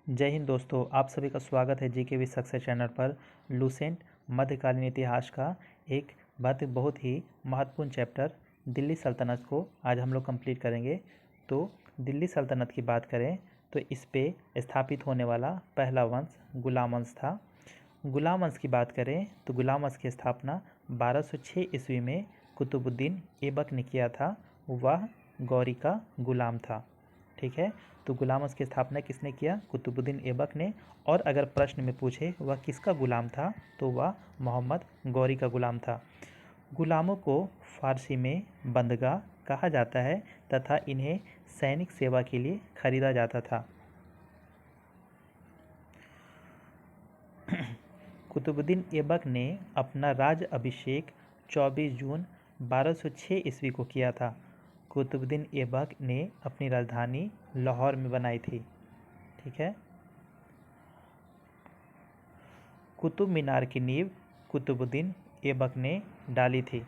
जय हिंद दोस्तों, आप सभी का स्वागत है जीके विद सक्सेस चैनल पर। लूसेंट मध्यकालीन इतिहास का एक बहुत ही महत्वपूर्ण चैप्टर दिल्ली सल्तनत को आज हम लोग कंप्लीट करेंगे। तो दिल्ली सल्तनत की बात करें तो इस पे स्थापित होने वाला पहला वंश गुलाम वंश था। गुलाम वंश की बात करें तो गुलाम वंश की स्थापना 1206 ईस्वी में कुतुबुद्दीन ऐबक ने किया था। वह गौरी का गुलाम था। ठीक है, तो गुलाम वंश की स्थापना किसने किया? कुतुबुद्दीन ऐबक ने। और अगर प्रश्न में पूछे वह किसका गुलाम था तो वह मोहम्मद गौरी का गुलाम था। गुलामों को फारसी में बंदगा कहा जाता है तथा इन्हें सैनिक सेवा के लिए खरीदा जाता था। कुतुबुद्दीन ऐबक ने अपना राज अभिषेक 24 जून 1206 ईस्वी को किया था। कुतुबुद्दीन ऐबक ने अपनी राजधानी लाहौर में बनाई थी। ठीक है, कुतुब मीनार की नींव कुतुबुद्दीन ऐबक ने डाली थी।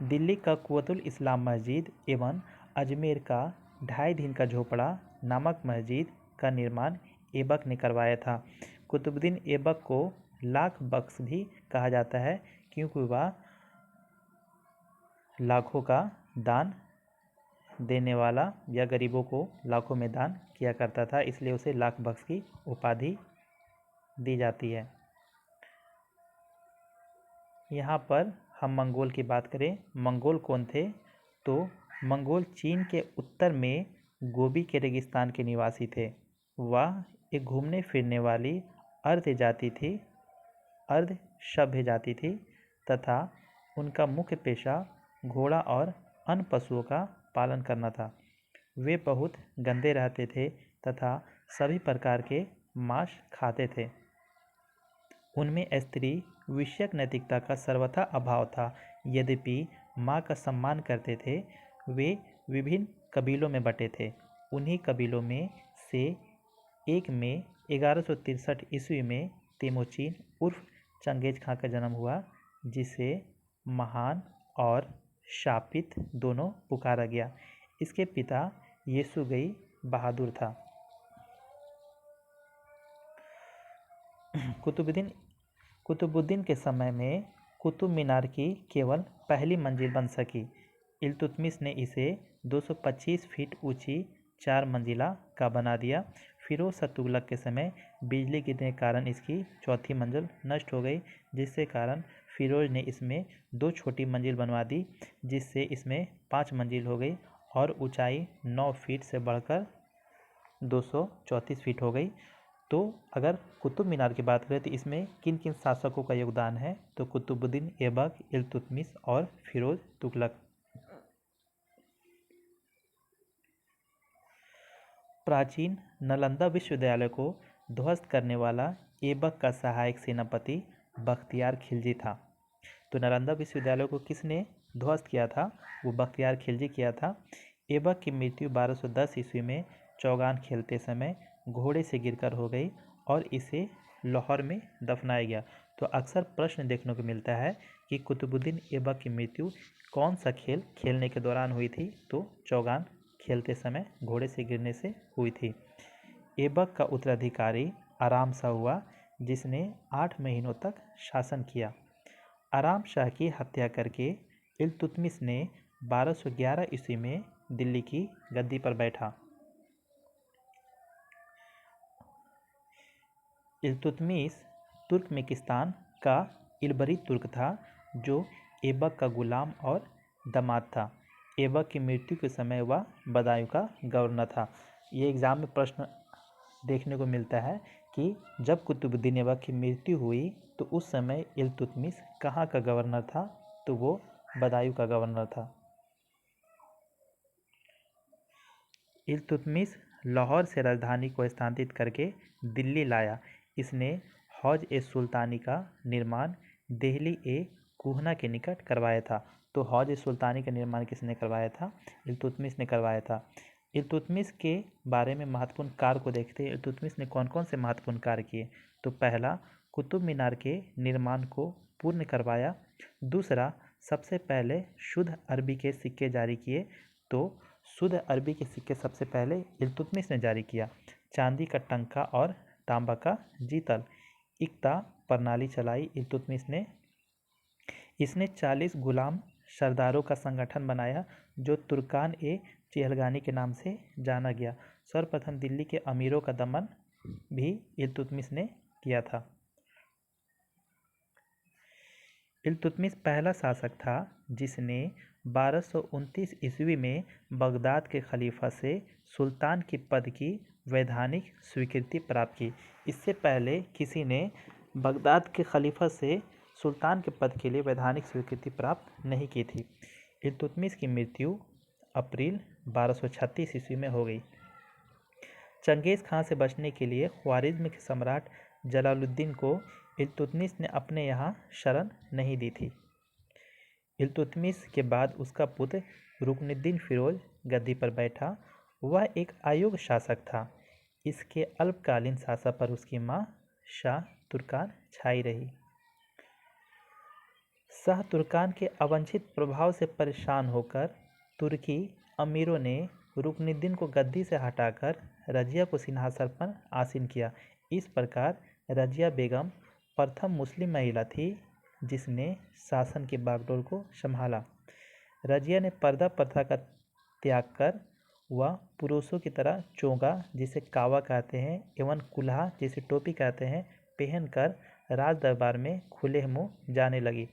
दिल्ली का कुव्वतुल इस्लाम मस्जिद एवं अजमेर का 2.5 दिन का झोपड़ा नामक मस्जिद का निर्माण ऐबक ने करवाया था। कुतुबुद्दीन ऐबक को लाख बख्श भी कहा जाता है क्योंकि वह लाखों का दान देने वाला या गरीबों को लाखों में दान किया करता था, इसलिए उसे लाख बख्श की उपाधि दी जाती है। यहाँ पर हम मंगोल की बात करें, मंगोल कौन थे? तो मंगोल चीन के उत्तर में गोबी के रेगिस्तान के निवासी थे। वह एक घूमने फिरने वाली अर्ध जाति थी, अर्ध सभ्य जाति थी तथा उनका मुख्य पेशा घोड़ा और अन्य पशुओं का पालन करना था। वे बहुत गंदे रहते थे तथा सभी प्रकार के मांस खाते थे। उनमें स्त्री विषयक नैतिकता का सर्वथा अभाव था। यद्यपि माँ का सम्मान करते थे, वे विभिन्न कबीलों में बटे थे। उन्हीं कबीलों में से एक में 1163 ईस्वी में तेमुचिन उर्फ चंगेज खां का जन्म हुआ, जिसे महान और शापित दोनों पुकारा गया। इसके पिता येसुगई बहादुर था। कुतुबुद्दीन के समय में कुतुब मीनार की केवल पहली मंजिल बन सकी। इल्तुतमिश ने इसे 225 फीट ऊंची 4 मंजिला का बना दिया। फिरोज शाह तुगलक के समय बिजली गिरने के कारण इसकी चौथी मंजिल नष्ट हो गई, जिससे कारण फिरोज ने इसमें 2 छोटी मंजिल बनवा दी, जिससे इसमें 5 मंजिल हो गई और ऊंचाई 9 फीट से बढ़कर 234 फीट हो गई। तो अगर कुतुब मीनार की बात करें तो इसमें किन किन शासकों का योगदान है? तो कुतुबुद्दीन ऐबक, इल्तुतमिश और फिरोज तुगलक। प्राचीन नालंदा विश्वविद्यालय को ध्वस्त करने वाला ऐबक का सहायक सेनापति बख्तियार खिलजी था। तो नालंदा विश्वविद्यालय को किसने ध्वस्त किया था? वो बख्तियार खिलजी किया था। ऐबक की मृत्यु 1210 ईस्वी में चौगान खेलते समय घोड़े से गिरकर हो गई और इसे लाहौर में दफनाया गया। तो अक्सर प्रश्न देखने को मिलता है कि कुतुबुद्दीन ऐबक की मृत्यु कौन सा खेल खेलने के दौरान हुई थी? तो चौगान खेलते समय घोड़े से गिरने से हुई थी। ऐबक का उत्तराधिकारी आराम शाह हुआ, जिसने 8 महीनों तक शासन किया। आराम शाह की हत्या करके इल्तुतमिश ने 1211 ईस्वी में दिल्ली की गद्दी पर बैठा। इल्तुतमिश तुर्कमेनिस्तान का इलबरी तुर्क था, जो ऐबक का गुलाम और दामाद था। ऐबक की मृत्यु के समय वह बदायूं का गवर्नर था। ये एग्ज़ाम में प्रश्न देखने को मिलता है कि जब कुतुबुद्दीन ऐबक की मृत्यु हुई तो उस समय इल्तुतमिश कहाँ का गवर्नर था? तो वो बदायूं का गवर्नर था। इल्तुतमिश लाहौर से राजधानी को स्थानांतरित करके दिल्ली लाया। इसने हौज ए सुल्तानी का निर्माण देहली ए कुहना के निकट करवाया था। तो हौज ए सुल्तानी का निर्माण किसने करवाया था? इल्तुतमिश ने करवाया था। इल्तुतमिश के बारे में महत्वपूर्ण कार्य को देखते हैं। इल्तुतमिश ने कौन कौन से महत्वपूर्ण कार्य किए? तो पहला, कुतुब मीनार के निर्माण को पूर्ण करवाया। दूसरा, सबसे पहले शुद्ध अरबी के सिक्के जारी किए। तो शुद्ध अरबी के सिक्के सबसे पहले इल्तुतमिश ने जारी किया। चांदी का टंका और तांबा का जीतल। इक्ता प्रणाली चलाई इल्तुतमिश ने। इसने 40 गुलाम सरदारों का संगठन बनाया जो तुर्कान ए चेहलगानी के नाम से जाना गया। सर्वप्रथम दिल्ली के अमीरों का दमन भी इल्तुतमिश ने किया था। इल्तुतमिश पहला शासक था जिसने 1229 ईस्वी में बगदाद के खलीफा से सुल्तान के पद की वैधानिक स्वीकृति प्राप्त की। इससे पहले किसी ने बगदाद के खलीफा से सुल्तान के पद के लिए वैधानिक स्वीकृति प्राप्त नहीं की थी। इल्तुतमिश की मृत्यु अप्रैल 1236 ईस्वी में हो गई। चंगेज़ खां से बचने के लिए ख्वारिज़्म के सम्राट जलालुद्दीन को इल्तुतमिश ने अपने यहाँ शरण नहीं दी थी। इल्तुतमिश के बाद उसका पुत्र रुकनुद्दीन फिरोज गद्दी पर बैठा। वह एक अयोग्य शासक था। इसके अल्पकालीन शासन पर उसकी माँ शाह तुर्कान छाई रही। शाह तुर्कान के अवांछित प्रभाव से परेशान होकर तुर्की अमीरों ने रुकनुद्दीन को गद्दी से हटाकर रजिया को सिंहासन पर आसीन किया। इस प्रकार रजिया बेगम प्रथम मुस्लिम महिला थी जिसने शासन की बागडोर को संभाला। रजिया ने पर्दा प्रथा का त्याग कर वह पुरुषों की तरह चोगा जिसे कावा कहते हैं एवं कुल्हा जिसे टोपी कहते हैं पहनकर राज दरबार में खुले मुँह जाने लगी।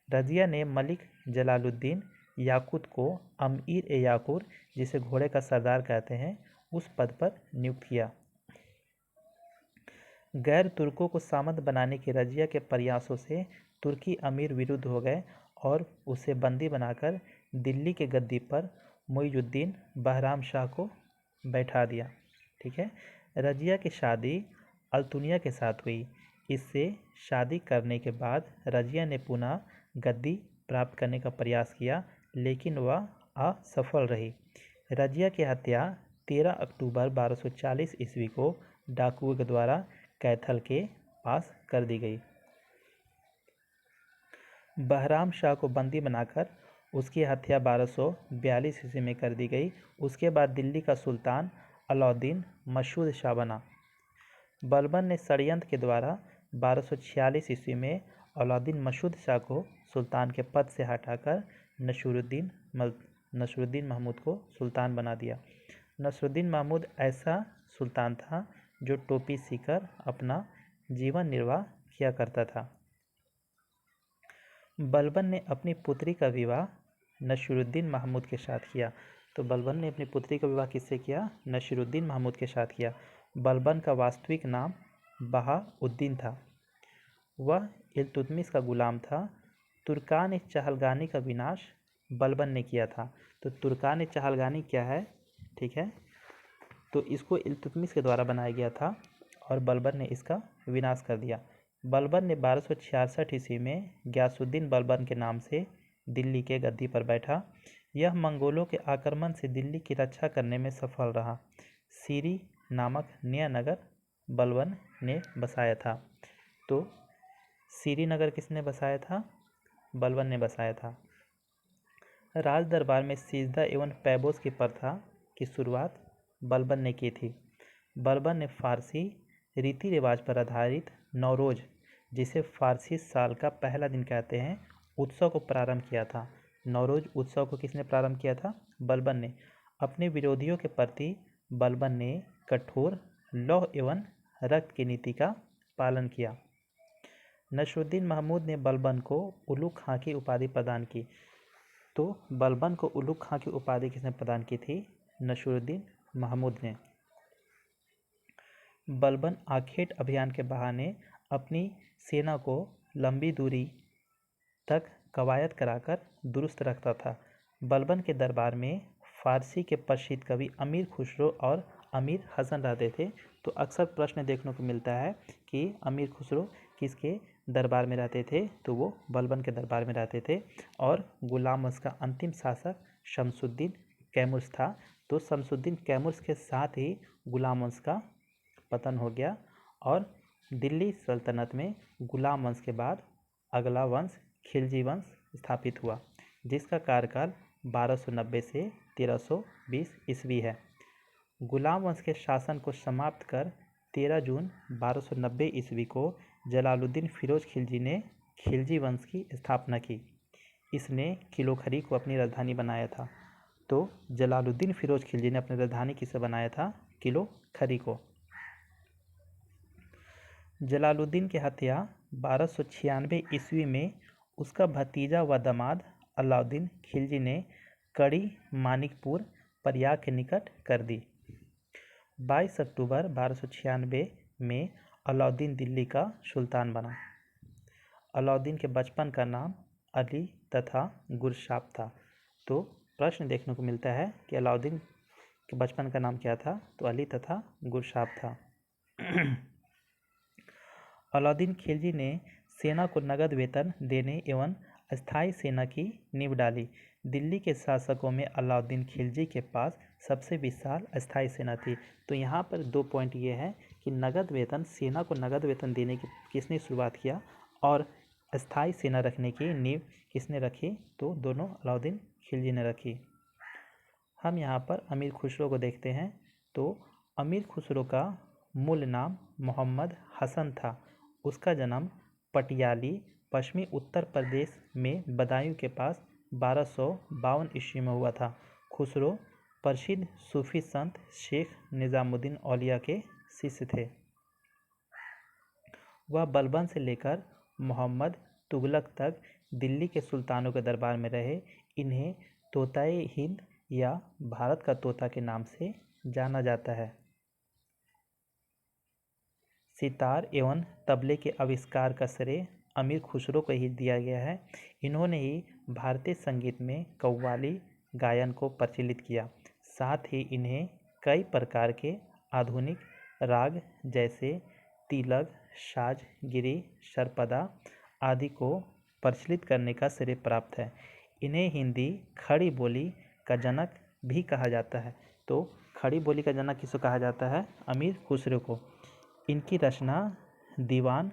रजिया ने मलिक जलालुद्दीन याकूत को अमीर ए याकूर जिसे घोड़े का सरदार कहते हैं उस पद पर नियुक्त किया। गैर तुर्कों को सामंत बनाने के रजिया के प्रयासों से तुर्की अमीर विरुद्ध हो गए और उसे बंदी बनाकर दिल्ली के गद्दी पर मुइजुद्दीन बहराम शाह को बैठा दिया। ठीक है। रजिया की शादी अल्तुनिया के साथ हुई। इससे शादी करने के बाद रजिया ने पुनः गद्दी प्राप्त करने का प्रयास किया लेकिन वह असफल रही। रजिया की हत्या 13 अक्टूबर 1240 ईस्वी को डाकुओं के द्वारा कैथल के पास कर दी गई। बहराम शाह को बंदी बनाकर उसकी हत्या 1242 ईस्वी में कर दी गई। उसके बाद दिल्ली का सुल्तान अलाउद्दीन मशहूद शाह बना। बलबन ने षड्यंत्र के द्वारा 1246 ईस्वी में अलाउद्दीन मशहूद शाह को सुल्तान के पद से हटाकर नसरुद्दीन महमूद को सुल्तान बना दिया। नसरुद्दीन महमूद ऐसा सुल्तान था जो टोपी सीकर अपना जीवन निर्वाह किया करता था। बलबन ने अपनी पुत्री का विवाह नसीरुद्दीन महमूद के साथ किया। तो बलबन ने अपनी पुत्री का विवाह किससे किया? नसीरुद्दीन महमूद के साथ किया। बलबन का वास्तविक नाम बहाउद्दीन था। वह इल्तुतमिश का गुलाम था। तुर्कान चहलगानी का विनाश बलबन ने किया था। तो तुर्कान चहलगानी क्या है? ठीक है, तो इसको इल्तुतमिश के द्वारा बनाया गया था और बलबन ने इसका विनाश कर दिया। बलबन ने 1266 ईस्वी में गयासुद्दीन बलबन के नाम से दिल्ली के गद्दी पर बैठा। यह मंगोलों के आक्रमण से दिल्ली की रक्षा करने में सफल रहा। सीरी नामक नया नगर बलबन ने बसाया था। तो सीरी नगर किसने बसाया था? बलबन ने बसाया था। राज दरबार में सिजदा एवं पैबोस की प्रथा की शुरुआत बलबन ने की थी। बलबन ने फारसी रीति रिवाज पर आधारित नौरोज, जिसे फारसी साल का पहला दिन कहते हैं, उत्सव को प्रारंभ किया था। नौरोज उत्सव को किसने प्रारंभ किया था? बलबन ने। अपने विरोधियों के प्रति बलबन ने कठोर लौह एवं रक्त की नीति का पालन किया। नसरुद्दीन महमूद ने बलबन को उलुग खां की उपाधि प्रदान की। तो बलबन को उलुग खां की उपाधि किसने प्रदान की थी? नसरुद्दीन महमूद ने। बलबन आखेट अभियान के बहाने अपनी सेना को लंबी दूरी तक कवायद कराकर दुरुस्त रखता था। बलबन के दरबार में फारसी के प्रसिद्ध कवि अमीर खुसरो और अमीर हसन रहते थे। तो अक्सर प्रश्न देखने को मिलता है कि अमीर खुसरो किसके दरबार में रहते थे? तो वो बलबन के दरबार में रहते थे। और गुलाम वंश का अंतिम शासक शमसुद्दीन कैमुर्स था। तो शमसुद्दीन कैमुर्स के साथ ही गुलाम वंश का पतन हो गया और दिल्ली सल्तनत में गुलाम वंश के बाद अगला वंश खिलजी वंश स्थापित हुआ, जिसका कार्यकाल 1290 से 1320 ईस्वी है। गुलाम वंश के शासन को समाप्त कर 13 जून 1290 ईस्वी को जलालुद्दीन फिरोज खिलजी ने खिलजी वंश की स्थापना की। इसने किलो खरी को अपनी राजधानी बनाया था। तो जलालुद्दीन फिरोज खिलजी ने अपनी राजधानी किसे बनाया था? किलो खरी को। जलालुद्दीन की हत्या 1296 ईस्वी में उसका भतीजा व दामाद अलाउद्दीन खिलजी ने कड़ी मानिकपुर प्रयाग के निकट कर दी। 22 अक्टूबर 1296 में अलाउद्दीन दिल्ली का सुल्तान बना। अलाउद्दीन के बचपन का नाम अली तथा गुरशाप था। तो प्रश्न देखने को मिलता है कि अलाउद्दीन के बचपन का नाम क्या था? तो अली तथा गुरशाप था। अलाउद्दीन खिलजी ने सेना को नगद वेतन देने एवं अस्थायी सेना की नींव डाली। दिल्ली के शासकों में अलाउद्दीन खिलजी के पास सबसे विशाल अस्थायी सेना थी। तो यहाँ पर 2 पॉइंट ये है कि नगद वेतन, सेना को नगद वेतन देने की किसने शुरुआत किया और अस्थायी सेना रखने की नींव किसने रखी? तो दोनों अलाउद्दीन खिलजी ने रखी। हम यहाँ पर अमीर खुसरो को देखते हैं। तो अमीर खुसरो का मूल नाम मोहम्मद हसन था। उसका जन्म पटियाली, पश्चिमी उत्तर प्रदेश में बदायूं के पास 1252 ईस्वी में हुआ था। खुसरो प्रसिद्ध सूफी संत शेख निजामुद्दीन औलिया के शिष्य थे। वह बलबन से लेकर मोहम्मद तुगलक तक दिल्ली के सुल्तानों के दरबार में रहे। इन्हें तोताए हिंद या भारत का तोता के नाम से जाना जाता है। सितार एवं तबले के आविष्कार का श्रेय अमीर खुसरो को ही दिया गया है। इन्होंने ही भारतीय संगीत में कव्वाली गायन को प्रचलित किया। साथ ही इन्हें कई प्रकार के आधुनिक राग जैसे तिलक, साज, गिरी, सरपदा आदि को प्रचलित करने का श्रेय प्राप्त है। इन्हें हिंदी खड़ी बोली का जनक भी कहा जाता है। तो खड़ी बोली का जनक किसको कहा जाता है? अमीर खुसरो को। इनकी रचना दीवान,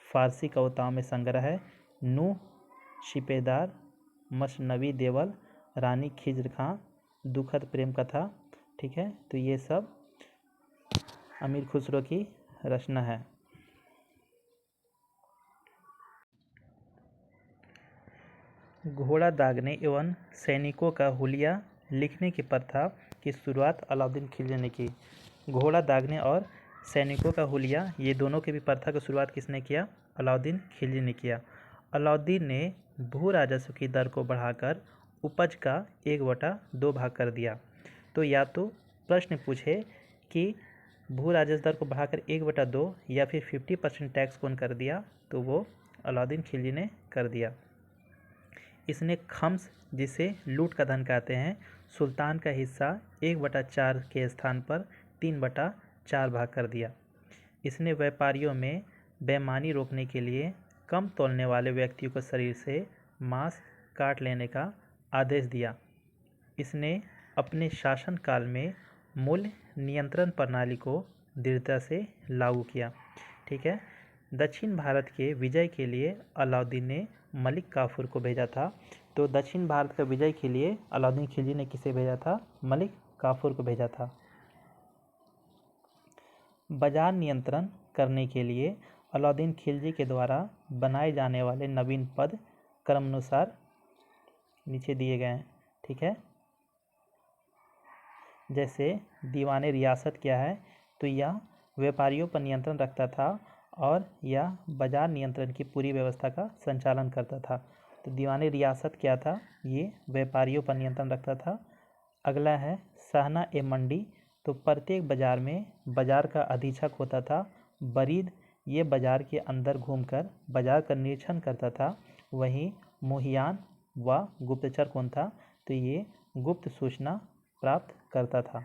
फारसी कविताओं में संग्रह है, नूह, शिपेदार, मसनवी देवल, रानी खिज्र खां, दुखद प्रेम कथा। ठीक है, तो ये सब अमीर खुसरो की रचना है। घोड़ा दागने एवं सैनिकों का हुलिया लिखने की प्रथा की शुरुआत अलाउद्दीन खिलजी ने की। घोड़ा दागने और सैनिकों का हुलिया, ये दोनों की भी प्रथा की शुरुआत किसने किया? अलाउद्दीन खिलजी ने किया। अलाउद्दीन ने भू राजस्व की दर को बढ़ाकर उपज का 1/2 भाग कर दिया। तो या तो प्रश्न पूछे कि भू राजस्व दर को बढ़ाकर 1/2 या फिर 50% टैक्स कौन कर दिया? तो वो अलाउद्दीन खिलजी ने कर दिया। इसने खम्स, जिसे लूट का धन कहते हैं, सुल्तान का हिस्सा 1/4 के स्थान पर 3/4 भाग कर दिया। इसने व्यापारियों में बेईमानी रोकने के लिए कम तौलने वाले व्यक्तियों को शरीर से मांस काट लेने का आदेश दिया। इसने अपने शासनकाल में मूल्य नियंत्रण प्रणाली को दृढ़ता से लागू किया। ठीक है, दक्षिण भारत के विजय के लिए अलाउद्दीन ने मलिक काफूर को भेजा था। तो दक्षिण भारत का विजय के लिए अलाउद्दीन खिलजी ने किसे भेजा था? मलिक काफूर को भेजा था। बाजार नियंत्रण करने के लिए अलाउद्दीन खिलजी के द्वारा बनाए जाने वाले नवीन पद क्रमानुसार नीचे दिए गए हैं। ठीक है, जैसे दीवाने रियासत क्या है? तो यह व्यापारियों पर नियंत्रण रखता था और यह बाजार नियंत्रण की पूरी व्यवस्था का संचालन करता था। तो दीवाने रियासत क्या था? ये व्यापारियों पर नियंत्रण रखता था। अगला है सहना ए मंडी। तो प्रत्येक बाजार में बाजार का अधीक्षक होता था। बरीद ये बाजार के अंदर घूमकर बाजार का निरीक्षण करता था। वहीं मुहियान व गुप्तचर कौन था? तो ये गुप्त सूचना प्राप्त करता था।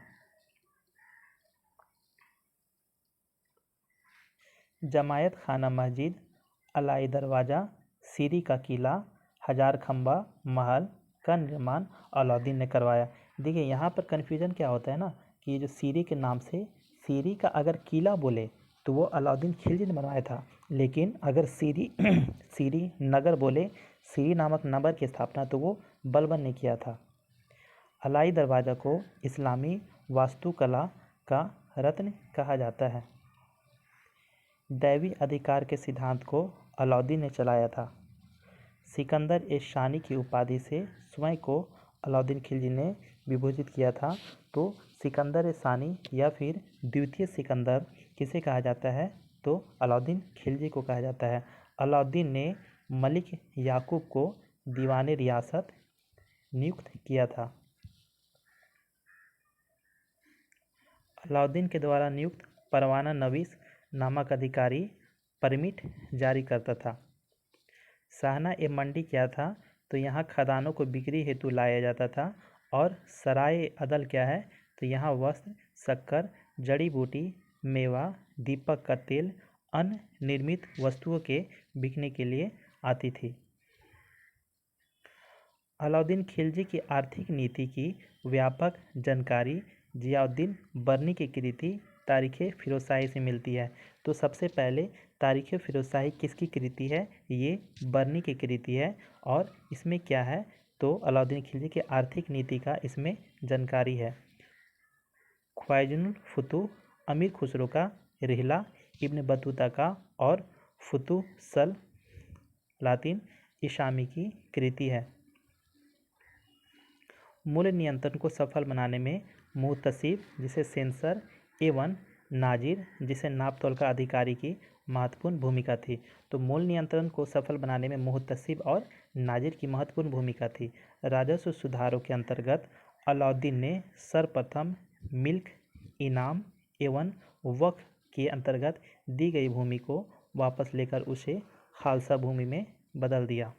जमायत खाना मस्जिद, अलाई दरवाज़ा, सीरी का किला, हजार खम्बा महल का निर्माण अलाउद्दीन ने करवाया। देखिए यहाँ पर कन्फ्यूजन क्या होता है ना, कि ये जो सीरी के नाम से, सीरी का अगर किला बोले तो वो अलाउद्दीन खिलजी ने बनवाया था, लेकिन अगर सीरी सीरी नगर बोले, सीरी नामक नगर की स्थापना तो वो बलबन ने किया था। अलाई दरवाज़ा को इस्लामी वास्तुकला का रत्न कहा जाता है। दैवी अधिकार के सिद्धांत को अलाउद्दीन ने चलाया था। सिकंदर ए शानी की उपाधि से स्वयं को अलाउद्दीन खिलजी ने विभूषित किया था। तो सिकंदर ए शानी या फिर द्वितीय सिकंदर किसे कहा जाता है? तो अलाउद्दीन खिलजी को कहा जाता है। अलाउद्दीन ने मलिक याकूब को दीवाने रियासत नियुक्त किया था। अलाउद्दीन के द्वारा नियुक्त परवाना नवीस नामक अधिकारी परमिट जारी करता था। साहना ए मंडी क्या था? तो यहाँ खदानों को बिक्री हेतु लाया जाता था। और सराय ए अदल क्या है? तो यहाँ वस्त्र, शक्कर, जड़ी बूटी, मेवा, दीपक का तेल, अन्य निर्मित वस्तुओं के बिकने के लिए आती थी। अलाउद्दीन खिलजी की आर्थिक नीति की व्यापक जानकारी जियाउद्दीन बर्नी की कृति तारीख़ फ़िरोज़शाही से मिलती है। तो सबसे पहले तारीख़ फ़िरोज़शाही किसकी कृति है? ये बर्नी की कृति है। और इसमें क्या है? तो अलाउद्दीन खिलजी की आर्थिक नीति का इसमें जानकारी है। ख्वाजनुल फुतूह अमीर खुसरो का, रिहला इब्न बतूता का और फुतूह सल लातिन इशामी की कृति है। मूल्य नियंत्रण को सफल बनाने में मुहतसिब जिसे सेंसर एवं नाजिर जिसे नाप तोल का अधिकारी की महत्वपूर्ण भूमिका थी। तो मूल्य नियंत्रण को सफल बनाने में मुहतसिब और नाजिर की महत्वपूर्ण भूमिका थी। राजस्व सुधारों के अंतर्गत अलाउद्दीन ने सर्वप्रथम मिल्क इनाम एवं वक्फ के अंतर्गत दी गई भूमि को वापस लेकर उसे खालसा भूमि में बदल दिया।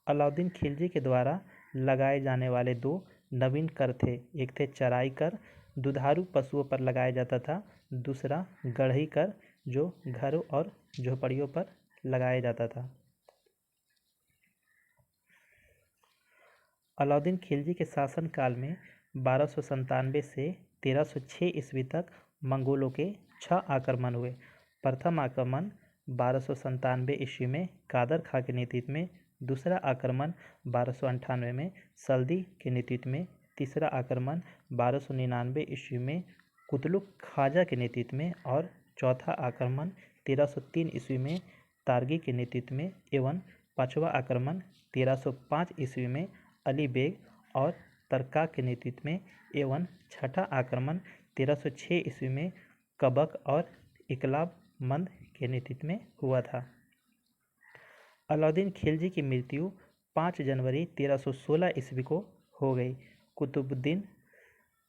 अलाउद्दीन खिलजी के द्वारा लगाए जाने वाले दो नवीन कर थे। एक थे चराई कर, दुधारू पशुओं पर लगाया जाता था। दूसरा गढ़ई कर, जो घरों और झोपड़ियों पर लगाया जाता था। अलाउद्दीन खिलजी के शासनकाल में 1297 से 1306 ईस्वी तक मंगोलों के 6 आक्रमण हुए। प्रथम आक्रमण 1297 ईस्वी में कादर खां के नेतृत्व में, दूसरा आक्रमण 1298 में सल्दी के नेतृत्व में, तीसरा आक्रमण 1299 ईस्वी में कुतलुक ख्वाजा के नेतृत्व में और चौथा आक्रमण 1303 ईस्वी में तारगी के नेतृत्व में एवं पांचवा आक्रमण 1305 ईस्वी में अली बेग और तरकाक के नेतृत्व में एवं छठा आक्रमण 1306 ईस्वी में कबक और इकलाब मंद के नेतृत्व में हुआ था। अलाउद्दीन खिलजी की मृत्यु 5 जनवरी 1316 ईस्वी को हो गई। कुतुबुद्दीन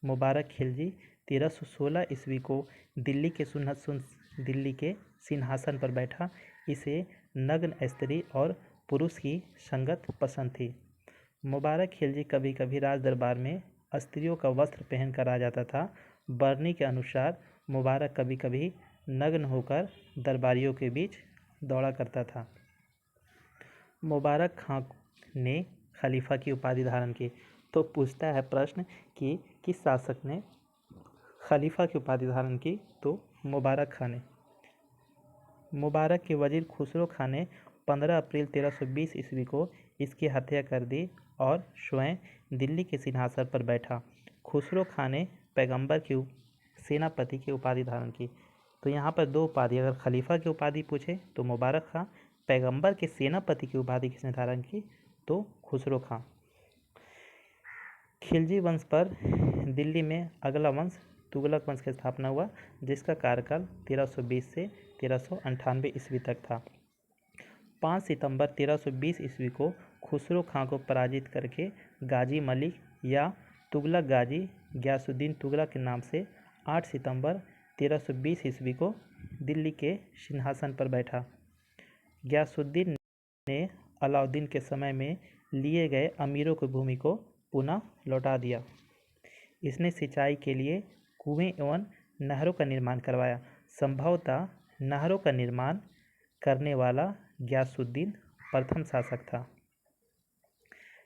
मुबारक खिलजी 1316 ईस्वी को दिल्ली के सिंहासन पर बैठा। इसे नग्न स्त्री और पुरुष की संगत पसंद थी। मुबारक खिलजी कभी कभी राज दरबार में स्त्रियों का वस्त्र पहनकर आ जाता था। बर्नी के अनुसार मुबारक कभी कभी नग्न होकर दरबारियों के बीच दौड़ा करता था। मुबारक खां ने खलीफा की उपाधि धारण की। तो पूछता है प्रश्न कि किस शासक ने खलीफा की उपाधि धारण की? तो मुबारक खां ने। मुबारक के वजीर खुसरो खां ने 15 अप्रैल 1320 ईस्वी को इसकी हत्या कर दी और स्वयं दिल्ली के सिंहासन पर बैठा। खुसरो खां ने पैगंबर की सेनापति की उपाधि धारण की। तो यहाँ पर दो उपाधि, अगर खलीफा की उपाधि पूछे तो मुबारक खां, पैगंबर के सेनापति की उपाधि किसने धारण की? तो खुसरो खां। खिलजी वंश पर दिल्ली में अगला वंश तुगलक वंश की स्थापना हुआ, जिसका कार्यकाल 1320 से 1398 ईस्वी तक था। 5 सितंबर 1320 ईस्वी को खुसरो खां को पराजित करके गाजी मलिक या तुगलक गाजी गयासुद्दीन तुगलक के नाम से 8 सितंबर 1320 ईस्वी को दिल्ली के सिंहासन पर बैठा। गयासुद्दीन ने अलाउद्दीन के समय में लिए गए अमीरों की भूमि को पुनः लौटा दिया। इसने सिंचाई के लिए कुएं एवं नहरों का निर्माण करवाया। संभवतः नहरों का निर्माण करने वाला गयासुद्दीन प्रथम शासक था।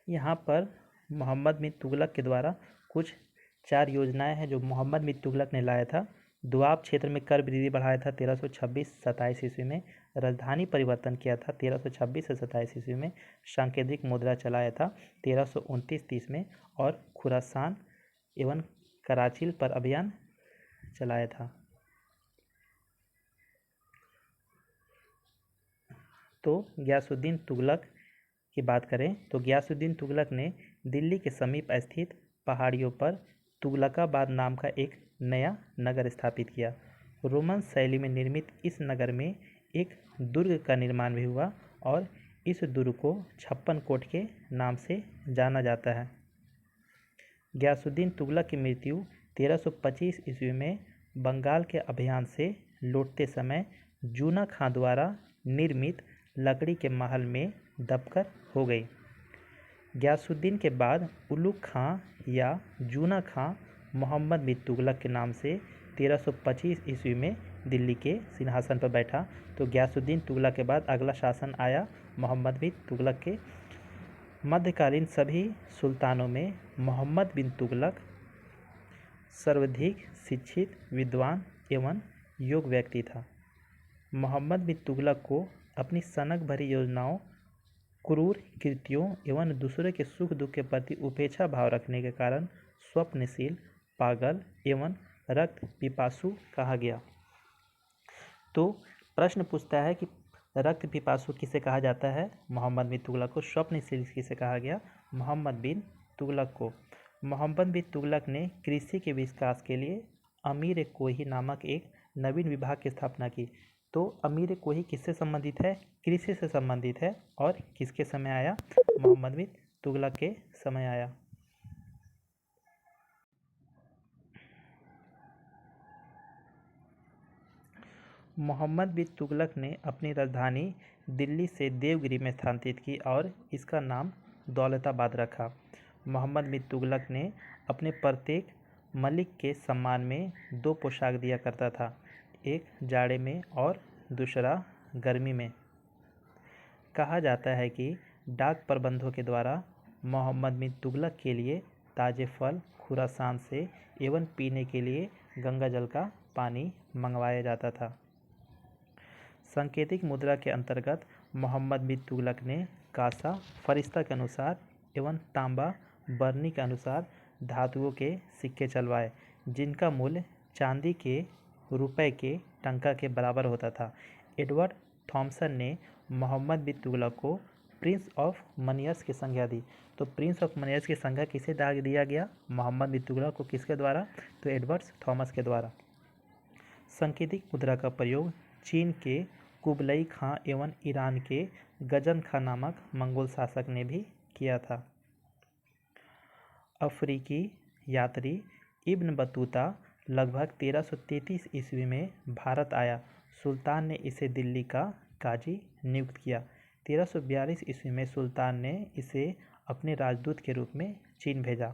यहाँ पर मोहम्मद बिन तुगलक के द्वारा कुछ 4 योजनाएं हैं जो मोहम्मद बिन तुगलक ने लाया था। दुआब क्षेत्र में कर वृद्धि बढ़ाया था 1326-27 ईस्वी में। राजधानी परिवर्तन किया था 1326 से 27 ईस्वी में। सांकेतिक मुद्रा चलाया था 1329-30 में। और खुरासान एवं कराची पर अभियान चलाया था। तो गियासुद्दीन तुगलक की बात करें तो गियासुद्दीन तुगलक ने दिल्ली के समीप स्थित पहाड़ियों पर तुगलकाबाद नाम का एक नया नगर स्थापित किया। रोमन शैली में निर्मित इस नगर में एक दुर्ग का निर्माण भी हुआ और इस दुर्ग को छप्पन कोट के नाम से जाना जाता है। गियासुद्दीन तुगलक की मृत्यु 1325 ईस्वी में बंगाल के अभियान से लौटते समय जूना खां द्वारा निर्मित लकड़ी के महल में दबकर हो गई। गियासुद्दीन के बाद उलुग खां या जूना खां मोहम्मद बिन तुगलक के नाम से 1325 ईस्वी में दिल्ली के सिंहासन पर बैठा। तो गियासुद्दीन तुगलक के बाद अगला शासन आया मोहम्मद बिन तुगलक के। मध्यकालीन सभी सुल्तानों में मोहम्मद बिन तुगलक सर्वाधिक शिक्षित, विद्वान एवं योग्य व्यक्ति था। मोहम्मद बिन तुगलक को अपनी सनक भरी योजनाओं, क्रूर कृत्यों एवं दूसरे के सुख दुख के प्रति उपेक्षा भाव रखने के कारण स्वप्नशील, पागल एवं रक्त पिपासु कहा गया। तो प्रश्न पूछता है कि रक्त पिपासु किसे कहा जाता है? मोहम्मद बिन तुगलक को। स्वप्नशील किसे कहा गया? मोहम्मद बिन तुगलक को। मोहम्मद बिन तुगलक ने कृषि के विकास के लिए अमीर कोही नामक एक नवीन विभाग की स्थापना की। तो अमीर कोही किससे संबंधित है? कृषि से संबंधित है। और किसके समय आया? मोहम्मद बिन तुगलक के समय आया। मोहम्मद बिन तुगलक ने अपनी राजधानी दिल्ली से देवगिरी में स्थानांतरित की और इसका नाम दौलताबाद रखा। मोहम्मद बिन तुगलक ने अपने प्रत्येक मलिक के सम्मान में दो पोशाक दिया करता था, एक जाड़े में और दूसरा गर्मी में। कहा जाता है कि डाक प्रबंधों के द्वारा मोहम्मद बिन तुगलक के लिए ताज़े फल खुरासान से एवं पीने के लिए गंगा जल का पानी मंगवाया जाता था। सांकेतिक मुद्रा के अंतर्गत मोहम्मद बिन तुगलक ने कांसा फरिश्ता के अनुसार एवं तांबा बरनी के अनुसार धातुओं के सिक्के चलवाए, जिनका मूल्य चांदी के रुपए के टंका के बराबर होता था। एडवर्ड थॉमसन ने मोहम्मद बिन तुगलक को प्रिंस ऑफ मनियर्स की संज्ञा दी। तो प्रिंस ऑफ मनियर्स की संज्ञा किसे दिया गया? मोहम्मद बिन तुगलक को। किसके द्वारा? तो एडवर्ड थॉमस के द्वारा। सांकेतिक मुद्रा का प्रयोग चीन के कुबलई खां एवं ईरान के गजन खां नामक मंगोल शासक ने भी किया था। अफ्रीकी यात्री इब्न बतूता लगभग 1333 ईस्वी में भारत आया। सुल्तान ने इसे दिल्ली का काजी नियुक्त किया। 1342 ईस्वी में सुल्तान ने इसे अपने राजदूत के रूप में चीन भेजा।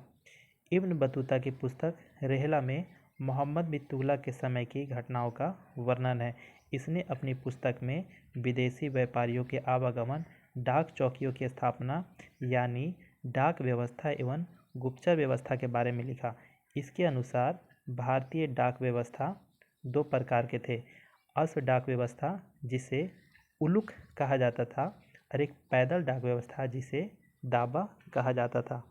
इब्न बतूता की पुस्तक रेहला में मोहम्मद बिन तुगलक के समय की घटनाओं का वर्णन है। इसने अपनी पुस्तक में विदेशी व्यापारियों के आवागमन, डाक चौकियों की स्थापना यानी डाक व्यवस्था एवं गुप्तचर व्यवस्था के बारे में लिखा। इसके अनुसार भारतीय डाक व्यवस्था दो प्रकार के थे, अश्व डाक व्यवस्था जिसे उलुक कहा जाता था और एक पैदल डाक व्यवस्था जिसे दाबा कहा जाता था।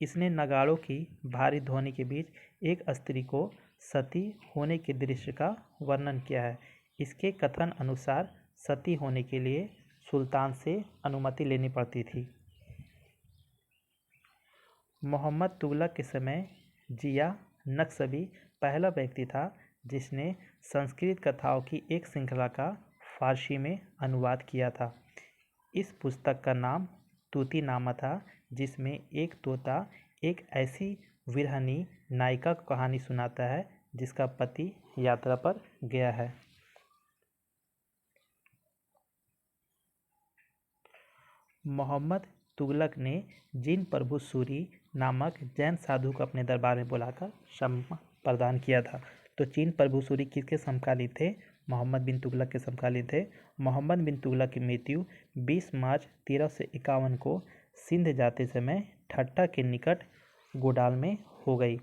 इसने नगाड़ों की भारी ध्वनि के बीच एक स्त्री को सती होने के दृश्य का वर्णन किया है। इसके कथन अनुसार सती होने के लिए सुल्तान से अनुमति लेनी पड़ती थी। मोहम्मद तुगलक के समय जिया नक्शबी पहला व्यक्ति था जिसने संस्कृत कथाओं की एक श्रृंखला का फारसी में अनुवाद किया था। इस पुस्तक का नाम तूतीनामा था, जिसमें एक तोता एक ऐसी विरहनी नायिका को कहानी सुनाता है जिसका पति यात्रा पर गया है। मोहम्मद तुगलक ने जिन प्रभु सूरी नामक जैन साधु को अपने दरबार में बुलाकर सम्मान प्रदान किया था। तो चीन प्रभु सूरी किसके समकालीन थे? मोहम्मद बिन तुगलक के समकालीन थे। मोहम्मद बिन तुगलक की मृत्यु 20 मार्च 1351 को सिंध जाते समय ठट्टा के निकट गोडाल में हो गई।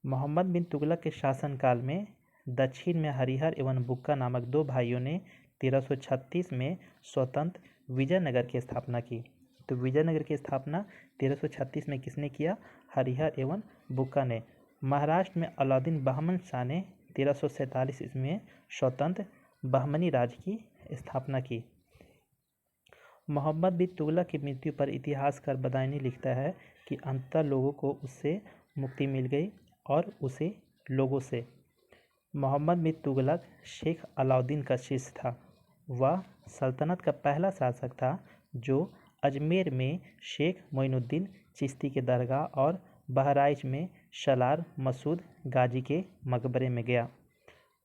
मोहम्मद बिन तुगलक के शासनकाल में दक्षिण में हरिहर एवं बुक्का नामक दो भाइयों ने 1336 में स्वतंत्र विजयनगर की स्थापना की। तो विजयनगर की स्थापना 1336 में किसने किया? हरिहर एवं बुक्का ने। महाराष्ट्र में अलाउद्दीन बहमन शाह ने 1347 ईस्वी में स्वतंत्र बहमनी राज्य की स्थापना की। मोहम्मद बिन तुगलक की मृत्यु पर इतिहासकार बदायूनी लिखता है कि अंततः लोगों को उससे मुक्ति मिल गई और उसे लोगों से। मोहम्मद बिन तुगलक शेख अलाउद्दीन का शिष्य था। वह सल्तनत का पहला शासक था जो अजमेर में शेख मोइनुद्दीन चिश्ती के दरगाह और बहराइच में सलार मसूद गाजी के मकबरे में गया।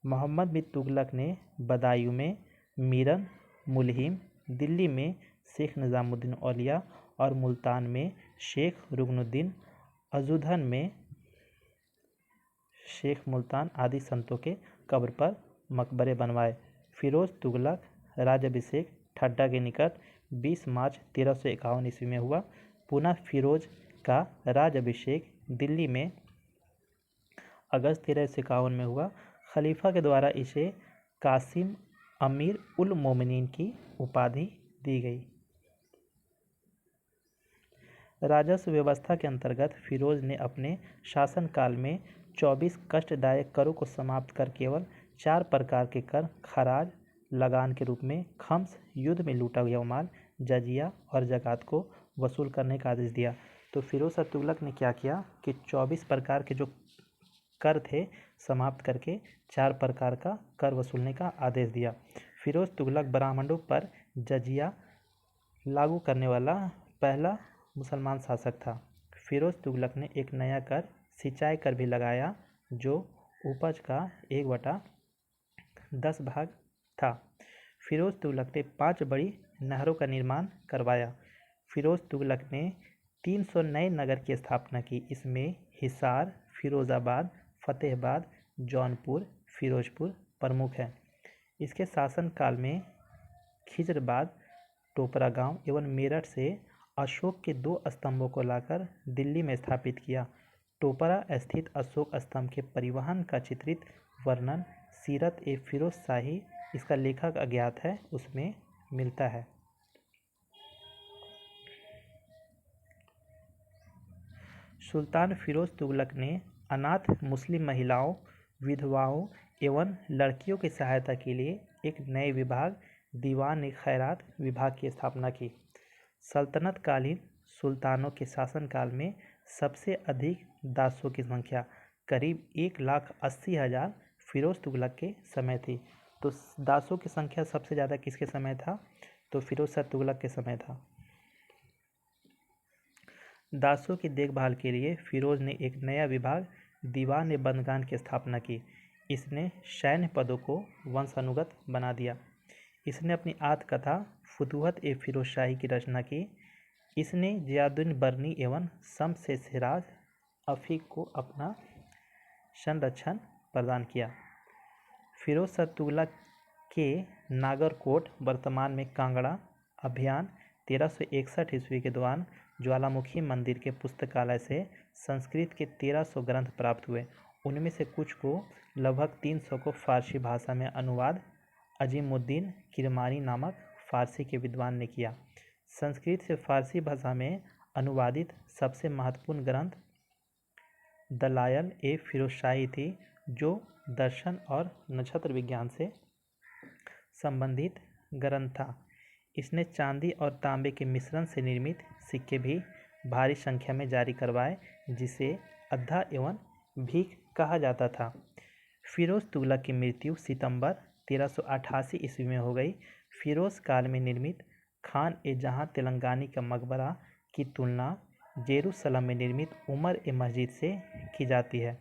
मोहम्मद बिन तुगलक ने बदायूं में मीरन मुल्हिम, दिल्ली में शेख निज़ामुद्दीन औलिया और मुल्तान में शेख रुकनुद्दीन, अजूधन में शेख मुल्तान आदि संतों के कब्र पर मकबरे बनवाए। फिरोज तुगलक राज्याभिषेक ठड्डा के निकट 20 मार्च 1351 ईस्वी में हुआ। पुनः फिरोज का राज्याभिषेक दिल्ली में अगस्त 1351 में हुआ। खलीफा के द्वारा इसे कासिम अमीर उल मोमिनीन की उपाधि दी गई। राजस्व व्यवस्था के अंतर्गत फिरोज ने अपने शासनकाल में 24 कष्टदायक करों को समाप्त कर केवल 4 प्रकार के कर खराज, लगान के रूप में खम्स, युद्ध में लूटा गया माल, जजिया और ज़कात को वसूल करने का आदेश दिया। तो फिरोज शाह तुगलक ने क्या किया कि 24 प्रकार के जो कर थे समाप्त करके 4 प्रकार का कर वसूलने का आदेश दिया। फिरोज तुगलक ब्राह्मणों पर जजिया लागू करने वाला पहला मुसलमान शासक था। फिरोज तुगलक ने एक नया कर सिंचाई कर भी लगाया जो उपज का 1/10 भाग था। फिरोज तुगलक ने 5 बड़ी नहरों का निर्माण करवाया। फिरोज तुगलक ने 300 नए नगर की स्थापना की। इसमें हिसार, फिरोजाबाद, फतेहाबाद, जौनपुर, फिरोजपुर प्रमुख हैं। इसके शासनकाल में खिजराबाद, टोपरा गांव एवं मेरठ से अशोक के 2 स्तंभों को लाकर दिल्ली में स्थापित किया। टोपरा स्थित अशोक स्तंभ के परिवहन का चित्रित वर्णन सीरत ए फिरोज शाही, इसका लेखक अज्ञात है, उसमें मिलता है। सुल्तान फिरोज तुगलक ने अनाथ मुस्लिम महिलाओं, विधवाओं एवं लड़कियों की सहायता के लिए एक नए विभाग दीवान-ए-खैरात विभाग की स्थापना की। सल्तनतकालीन सुल्तानों के शासनकाल में सबसे अधिक दासों की संख्या करीब 1,80,000 फिरोज तुगलक के समय थी। तो दासों की संख्या सबसे ज़्यादा किसके समय था? तो फिरोज शाह तुगलक के समय था। दासों की देखभाल के लिए फिरोज ने एक नया विभाग दीवान-ए-बंदगान की स्थापना की। इसने सैन्य पदों को वंशानुगत बना दिया। इसने अपनी आत्मकथा फुतूहत-ए-फिरोजशाही की रचना की। इसने ज़ियाउद्दीन बर्नी एवं शम्स सिराज अफीक को अपना संरक्षण प्रदान किया। फिरोज शाह तुगलक के नागरकोट, वर्तमान में कांगड़ा, अभियान 1361 ईस्वी के दौरान ज्वालामुखी मंदिर के पुस्तकालय से संस्कृत के 1300 ग्रंथ प्राप्त हुए। उनमें से कुछ को लगभग 300 को फारसी भाषा में अनुवाद अजीमुद्दीन किरमानी नामक फारसी के विद्वान ने किया। संस्कृत से फारसी भाषा में अनुवादित सबसे महत्वपूर्ण ग्रंथ दलायल-ए-फिरोजशाही थी, जो दर्शन और नक्षत्र विज्ञान से संबंधित ग्रंथ था। इसने चांदी और तांबे के मिश्रण से निर्मित सिक्के भी भारी संख्या में जारी करवाए, जिसे अद्धा एवं भीख कहा जाता था। फिरोज तुगलक की मृत्यु सितंबर 1388 ईस्वी में हो गई। फिरोज काल में निर्मित खान-ए-जहां तेलंगानी का मकबरा की तुलना जेरूसलम में निर्मित उमर-ए-मस्जिद से की जाती है।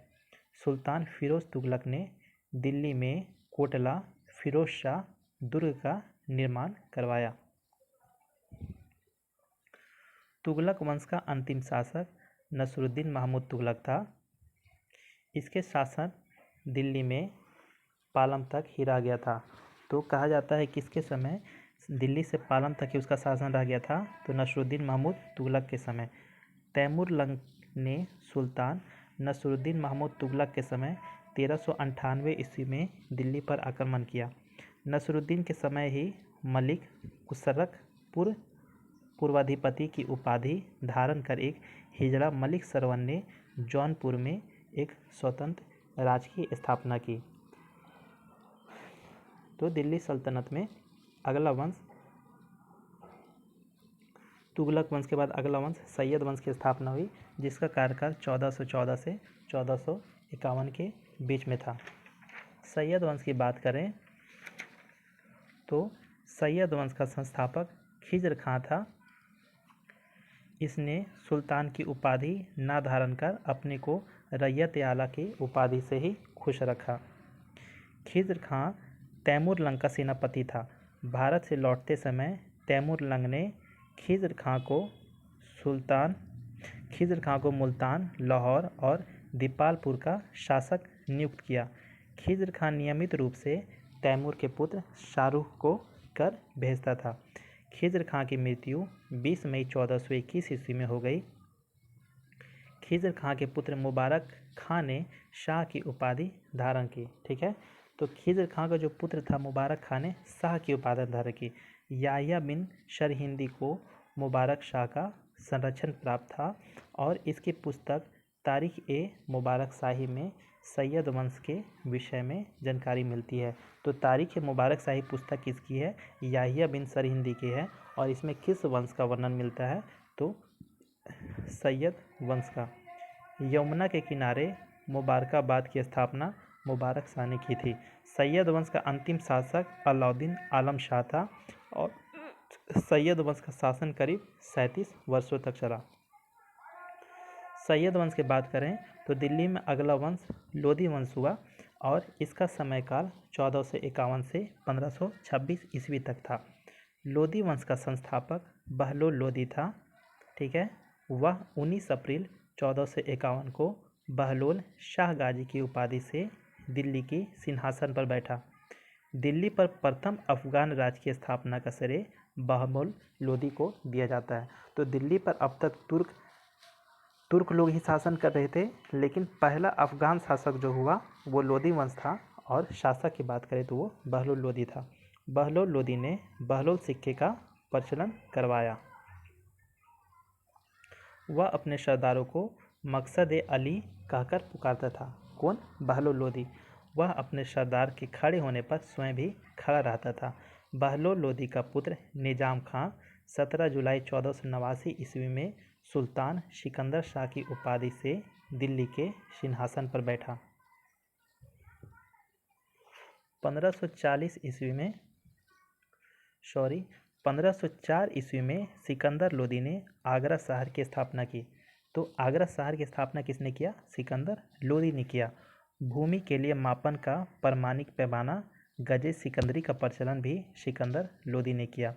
सुल्तान फिरोज तुगलक ने दिल्ली में कोटला फिरोज शाह दुर्ग का निर्माण करवाया। तुगलक वंश का अंतिम शासक नसरुद्दीन महमूद तुगलक था। इसके शासन दिल्ली में पालम तक ही रह गया था। तो कहा जाता है किसके समय दिल्ली से पालम तक ही उसका शासन रह गया था? तो नसरुद्दीन महमूद तुगलक के समय। तैमूरलंग ने सुल्तान नसरुद्दीन महमूद तुगलक के समय 1398 ईस्वी में दिल्ली पर आक्रमण किया। नसरुद्दीन के समय ही मलिक कुशरक पूर्वाधिपति की उपाधि धारण कर एक हिजड़ा मलिक सरवन ने जौनपुर में एक स्वतंत्र राज्य की स्थापना की। तो दिल्ली सल्तनत में अगला वंश तुगलक वंश के बाद अगला वंश सैयद वंश की स्थापना हुई, जिसका कार्यकाल 1414 से 1451 के बीच में था। सैयद वंश की बात करें तो सैयद वंश का संस्थापक खिज्र खां था। इसने सुल्तान की उपाधि ना धारण कर अपने को रैयत आला की उपाधि से ही खुश रखा। खिज्र खां तैमूर लंग का सेनापति था। भारत से लौटते समय तैमूर लंग ने खिज्र खां को मुल्तान, लाहौर और दीपालपुर का शासक नियुक्त किया। खिज्र खां नियमित रूप से तैमूर के पुत्र शाहरुख को कर भेजता था। खिज्र खां की मृत्यु 20 मई 1421 ईस्वी में हो गई। खिज्र खां के पुत्र मुबारक खां ने शाह की उपाधि धारण की। ठीक है, तो खिज्र खां का जो पुत्र था मुबारक खां ने शाह की उपाधि धारण की। याह्या बिन सरहिंदी को मुबारक शाह का संरक्षण प्राप्त था और इसकी पुस्तक तारीख ए मुबारक शाही में सैयद वंश के विषय में जानकारी मिलती है। तो तारीख ए मुबारक शाही पुस्तक किसकी है? याह्या बिन सरहिंदी की है। और इसमें किस वंश का वर्णन मिलता है? तो सैयद वंश का। यमुना के किनारे मुबारकाबाद की स्थापना मुबारक शाह ने की थी। सैयद वंश का अंतिम शासक अलाउद्दीन आलम शाह था और सैयद वंश का शासन करीब 37 वर्षों तक चला। सैयद वंश की बात करें तो दिल्ली में अगला वंश लोधी वंश हुआ और इसका সময়काल 1451 से 1526 ईस्वी तक था। लोधी वंश का संस्थापक बहलोल लोधी था। ठीक है, वह 19 अप्रैल 1451 को बहलोल शाह गाजी की उपाधि से दिल्ली की सिंहासन पर बैठा। दिल्ली पर प्रथम अफगान राज्य की स्थापना का श्रेय बहलोल लोधी को दिया जाता है। तो दिल्ली पर अब तक तुर्क लोग ही शासन कर रहे थे, लेकिन पहला अफगान शासक जो हुआ वो लोधी वंश था और शासक की बात करें तो वो बहलोल लोधी था। बहलोल लोधी ने बहलोल सिक्के का प्रचलन करवाया। वह अपने सरदारों को मकसद ए अली कहकर पुकारता था। कौन? बहलोल लोधी। वह अपने सरदार के खड़े होने पर स्वयं भी खड़ा रहता था। बहलोल लोधी का पुत्र निजाम खां 17 जुलाई 1489 ईस्वी में सुल्तान सिकंदर शाह की उपाधि से दिल्ली के सिंहासन पर बैठा। 1504 ईस्वी में सिकंदर लोधी ने आगरा शहर की स्थापना की। तो आगरा शहर की स्थापना किसने किया? सिकंदर लोधी ने किया। भूमि के लिए मापन का प्रमाणिक पैमाना गजे सिकंदरी का प्रचलन भी सिकंदर लोधी ने किया।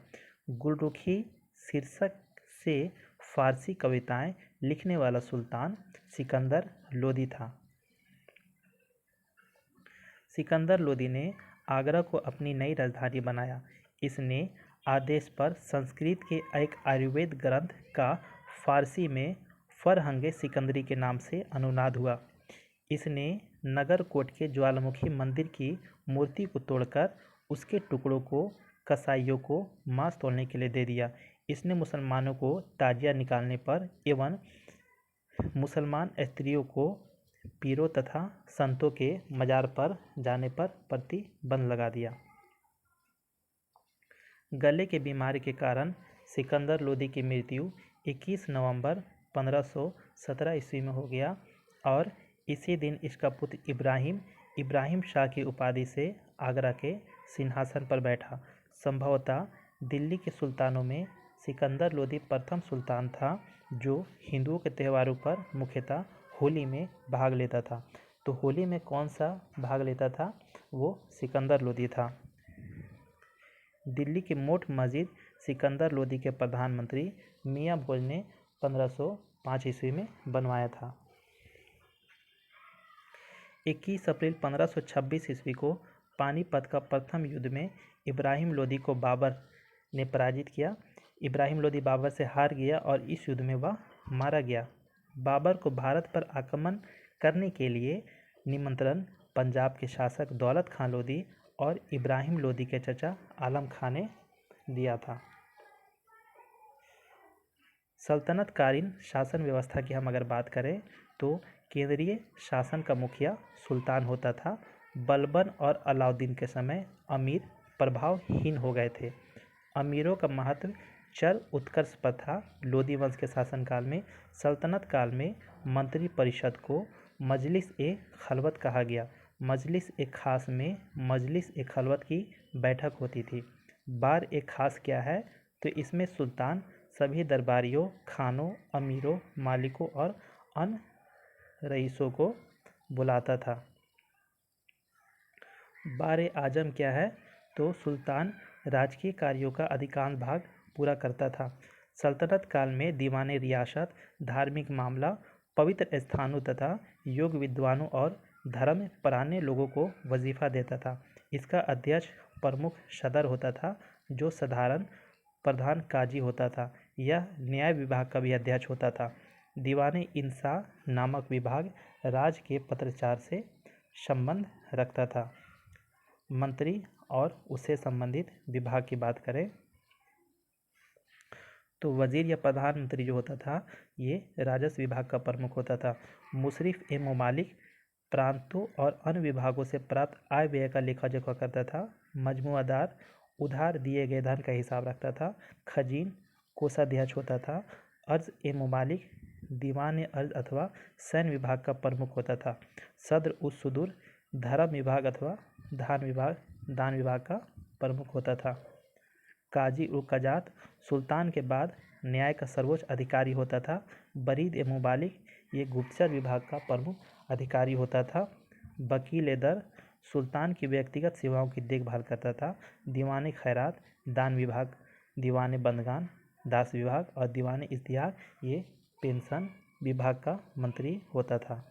गुलरुखी शीर्षक से फारसी कविताएं लिखने वाला सुल्तान सिकंदर लोधी था। सिकंदर लोधी ने आगरा को अपनी नई राजधानी बनाया। इसने आदेश पर संस्कृत के एक आयुर्वेद ग्रंथ का फारसी में फरहंगे सिकंदरी के नाम से अनुवाद हुआ। इसने नगरकोट के ज्वालामुखी मंदिर की मूर्ति को तोड़कर उसके टुकड़ों को कसाईयों को मांस तोड़ने के लिए दे दिया। इसने मुसलमानों को ताजिया निकालने पर एवं मुसलमान स्त्रियों को पीरों तथा संतों के मजार पर जाने पर प्रतिबंध लगा दिया। गले की बीमारी के कारण सिकंदर लोधी की मृत्यु 21 नवंबर 1517 ईस्वी में हो गया और इसी दिन इसका पुत्र इब्राहिम शाह की उपाधि से आगरा के सिंहासन पर बैठा। संभवतः दिल्ली के सुल्तानों में सिकंदर लोधी प्रथम सुल्तान था जो हिंदुओं के त्योहारों पर मुख्यतः होली में भाग लेता था। तो होली में कौन सा भाग लेता था? वो सिकंदर लोधी था। दिल्ली की मोट मस्जिद सिकंदर लोधी के प्रधानमंत्री मियां भोज ने 1505 ईस्वी में बनवाया था। 21 अप्रैल 1526 ईस्वी को पानीपत का प्रथम युद्ध में इब्राहिम लोधी को बाबर ने पराजित किया। इब्राहिम लोधी बाबर से हार गया और इस युद्ध में वह मारा गया। बाबर को भारत पर आक्रमण करने के लिए निमंत्रण पंजाब के शासक दौलत खां लोधी और इब्राहिम लोधी के चचा आलम खां ने दिया था। सल्तनतकालीन शासन व्यवस्था की हम अगर बात करें तो केंद्रीय शासन का मुखिया सुल्तान होता था। बलबन और अलाउद्दीन के समय अमीर प्रभावहीन हो गए थे। अमीरों का महत्व चर उत्कर्ष पर था। लोदी वंश के शासनकाल में सल्तनत काल में मंत्री परिषद को मजलिस ए खलवत कहा गया। मजलिस ए खास में मजलिस ए खलवत की बैठक होती थी। बार ए खास क्या है? तो इसमें सुल्तान सभी दरबारियों, खानों, अमीरों, मालिकों और अन्य रईसों को बुलाता था। बार आजम क्या है? तो सुल्तान राजकीय कार्यों का अधिकांश भाग पूरा करता था। सल्तनत काल में दीवान रियासत धार्मिक मामला, पवित्र स्थानों तथा योग विद्वानों और धर्म पराने लोगों को वजीफा देता था। इसका अध्यक्ष प्रमुख सदर होता था, जो साधारण प्रधान काजी होता था। यह न्याय विभाग का भी अध्यक्ष होता था। दीवान इंसाफ नामक विभाग राज्य के पत्राचार से संबंध रखता था। मंत्री और उससे संबंधित विभाग की बात करें तो वजीर या प्रधानमंत्री जो होता था, ये राजस्व विभाग का प्रमुख होता था। मुशरिफ ए ममालिक प्रांतों और अन्य विभागों से प्राप्त आय व्यय का लेखा जोखा करता था। मजमुआदार उधार दिए गए धन का हिसाब रखता था। खजीन कोषाध्यक्ष होता था। अर्ज ए ममालिक दीवान अर्ज अथवा सैन्य विभाग का प्रमुख होता था। सद्र उस सुदूर धर्म विभाग अथवा दान विभाग का प्रमुख होता था। काजी उ कजात सुल्तान के बाद न्याय का सर्वोच्च अधिकारी होता था। बरीद ए मुबालिक ये गुप्तचर विभाग का प्रमुख अधिकारी होता था। वकील ए दर सुल्तान की व्यक्तिगत सेवाओं की देखभाल करता था। दीवान खैरात दान विभाग, दीवान बंदगान दास विभाग और दीवान इश्तिहाक ये पेंशन विभाग का मंत्री होता था।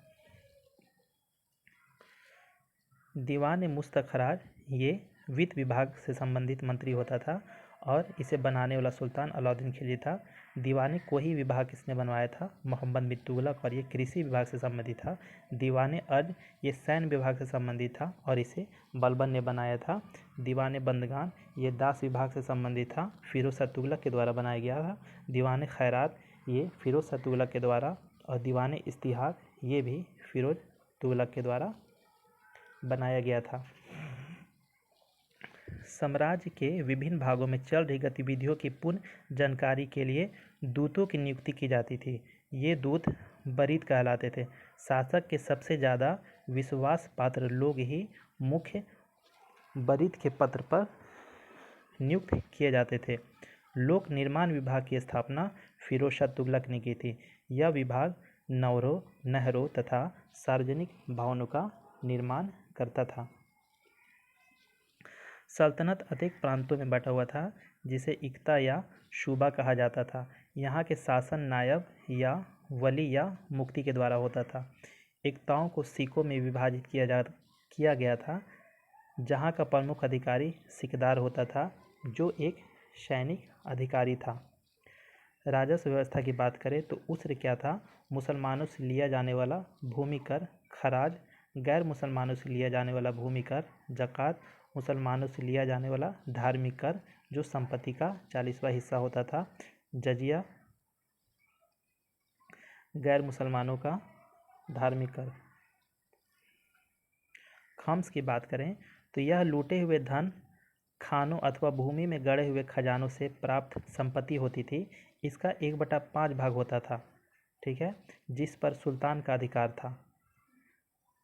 दीवान मुस्तखराज ये वित्त विभाग से संबंधित मंत्री होता था और इसे बनाने वाला सुल्तान अलाउद्दीन खिलजी था। दीवान कोही विभाग इसने बनवाया था मोहम्मद बिन तुगलक और ये कृषि विभाग से संबंधित था। दीवान अर्ज ये सैन्य विभाग से संबंधित था और इसे बलबन ने बनाया था। दीवान बंदगान ये दास विभाग से संबंधित था, फिरोज शाह तुगलक के द्वारा बनाया गया था। दीवान खैरात ये फिरोज शाह तुगलक के द्वारा और दीवान इश्तिहाक ये भी फिरोज तुगलक के द्वारा बनाया गया था। साम्राज्य के विभिन्न भागों में चल रही गतिविधियों की पूर्ण जानकारी के लिए दूतों की नियुक्ति की जाती थी। ये दूत बरीद कहलाते थे। शासक के सबसे ज़्यादा विश्वास पात्र लोग ही मुख्य बरीद के पत्र पर नियुक्त किए जाते थे। लोक निर्माण विभाग की स्थापना फिरोज शाह तुगलक ने की थी। यह विभाग नवरों, नहरों तथा सार्वजनिक भवनों का निर्माण करता था। सल्तनत अनेक प्रांतों में बटा हुआ था, जिसे इक्ता या सूबा कहा जाता था। यहाँ के शासन नायब या वली या मुफ्ती के द्वारा होता था। इक्ताओं को सिकों में विभाजित किया गया था, जहाँ का प्रमुख अधिकारी सिकदार होता था, जो एक सैनिक अधिकारी था। राजस्व व्यवस्था की बात करें तो उससे क्या था? मुसलमानों से लिया जाने वाला भूमि कर, खराज, गैर मुसलमानों से लिया जाने वाला भूमि कर, ज़कात, मुसलमानों से लिया जाने वाला धार्मिक कर जो संपत्ति का 40वां हिस्सा होता था, जजिया, गैर मुसलमानों का धार्मिक कर। खम्स की बात करें तो यह लूटे हुए धन, खानों अथवा भूमि में गड़े हुए खजानों से प्राप्त संपत्ति होती थी। इसका 1/5 भाग होता था, ठीक है, जिस पर सुल्तान का अधिकार था,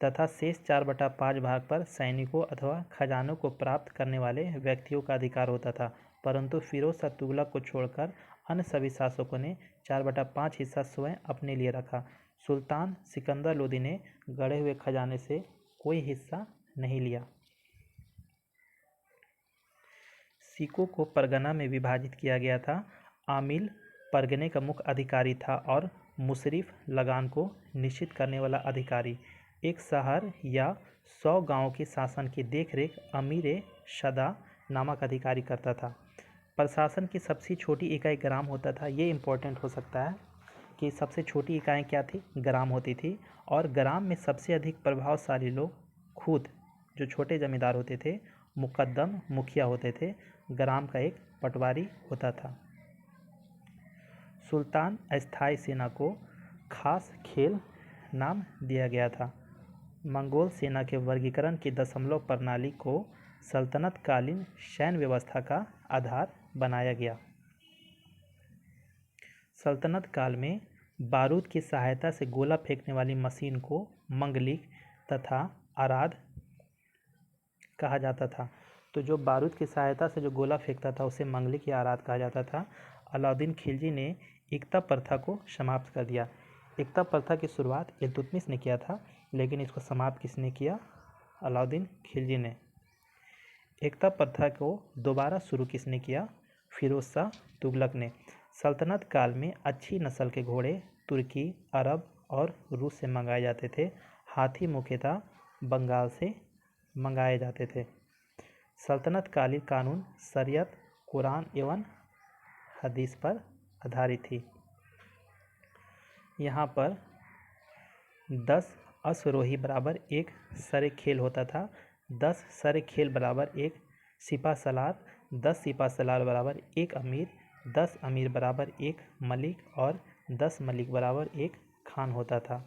तथा शेष 4/5 भाग पर सैनिकों अथवा खजानों को प्राप्त करने वाले व्यक्तियों का अधिकार होता था। परंतु फिरोज शाह तुगलक को छोड़कर अन्य सभी शासकों ने 4/5 हिस्सा स्वयं अपने लिए रखा। सुल्तान सिकंदर लोदी ने गड़े हुए खजाने से कोई हिस्सा नहीं लिया। सिकों को परगना में विभाजित किया गया था। आमिल परगने का मुख्य अधिकारी था और मुशरिफ लगान को निश्चित करने वाला अधिकारी। एक शहर या 100 गांवों के शासन की देखरेख अमीर शदा नामक अधिकारी करता था। प्रशासन की सबसे छोटी इकाई ग्राम होता था। ये इम्पोर्टेंट हो सकता है कि सबसे छोटी इकाई क्या थी? ग्राम होती थी। और ग्राम में सबसे अधिक प्रभावशाली लोग खुद जो छोटे जमींदार होते थे, मुकद्दम मुखिया होते थे। ग्राम का एक पटवारी होता था। सुल्तान अस्थायी सेना को खास खेल नाम दिया गया था। मंगोल सेना के वर्गीकरण की दशमलव प्रणाली को सल्तनत कालीन सैन्य व्यवस्था का आधार बनाया गया। सल्तनत काल में बारूद की सहायता से गोला फेंकने वाली मशीन को मंगलिक तथा आराध कहा जाता था। तो जो बारूद की सहायता से जो गोला फेंकता था उसे मंगलिक या आराध कहा जाता था। अलाउद्दीन खिलजी ने एकता प्रथा को समाप्त कर दिया। एकता प्रथा की शुरुआत इल्तुतमिश ने किया था, लेकिन इसको समाप्त किसने किया? अलाउद्दीन खिलजी ने। एकता प्रथा को दोबारा शुरू किसने किया? फिरोज शाह तुगलक ने। सल्तनत काल में अच्छी नस्ल के घोड़े तुर्की, अरब और रूस से मंगाए जाते थे। हाथी मुख्यतः बंगाल से मंगाए जाते थे। सल्तनत कालीन कानून शरीयत, कुरान एवं हदीस पर आधारित थी। यहाँ पर 10 अश्वरोही बराबर 1 सर खेल होता था। 10 सर खेल बराबर 1 सिपा सलार, 10 सिपा सलार बराबर 1 अमीर, 10 अमीर बराबर 1 मलिक और 10 मलिक बराबर 1 खान होता था।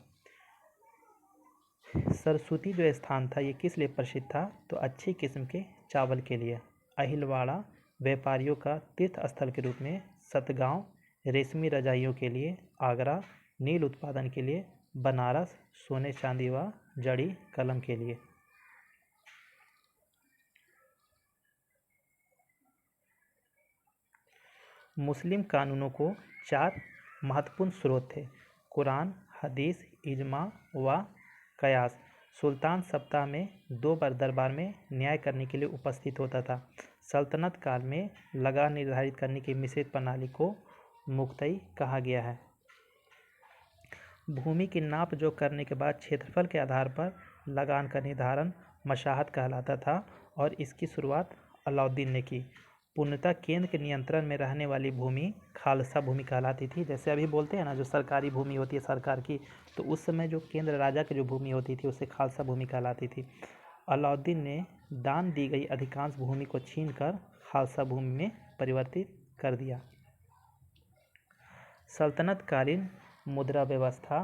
सरस्वती जो स्थान था ये किस लिए प्रसिद्ध था? तो अच्छी किस्म के चावल के लिए। अहिलवाड़ा व्यापारियों का तीर्थ स्थल के रूप में, सतगांव रेशमी रजाइयों के लिए, आगरा नील उत्पादन के लिए, बनारस सोने चांदी व जड़ी कलम के लिए। मुस्लिम कानूनों को 4 महत्वपूर्ण स्रोत थे: कुरान, हदीस, इजमा व कयास। सुल्तान सप्ताह में 2 बार दरबार में न्याय करने के लिए उपस्थित होता था। सल्तनत काल में लगान निर्धारित करने की मिश्रित प्रणाली को मुक्तई कहा गया है। भूमि की नाप जोख करने के बाद क्षेत्रफल के आधार पर लगान का निर्धारण मशाहत कहलाता था और इसकी शुरुआत अलाउद्दीन ने की। पूर्णतः केंद्र के नियंत्रण में रहने वाली भूमि खालसा भूमि कहलाती थी। जैसे अभी बोलते हैं ना, जो सरकारी भूमि होती है सरकार की, तो उस समय जो केंद्र राजा की जो भूमि होती थी उसे खालसा भूमि कहलाती थी। अलाउद्दीन ने दान दी गई अधिकांश भूमि को छीनकर खालसा भूमि में परिवर्तित कर दिया। सल्तनत कालीन मुद्रा व्यवस्था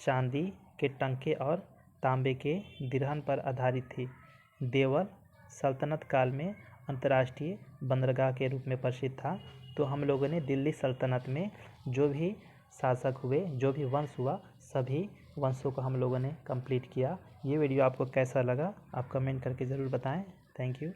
चांदी के टंके और तांबे के दिरहन पर आधारित थी। देवल सल्तनत काल में अंतर्राष्ट्रीय बंदरगाह के रूप में प्रसिद्ध था। तो हम लोगों ने दिल्ली सल्तनत में जो भी शासक हुए, जो भी वंश हुआ, सभी वंशों को हम लोगों ने कंप्लीट किया। ये वीडियो आपको कैसा लगा आप कमेंट करके ज़रूर बताएं। Thank you.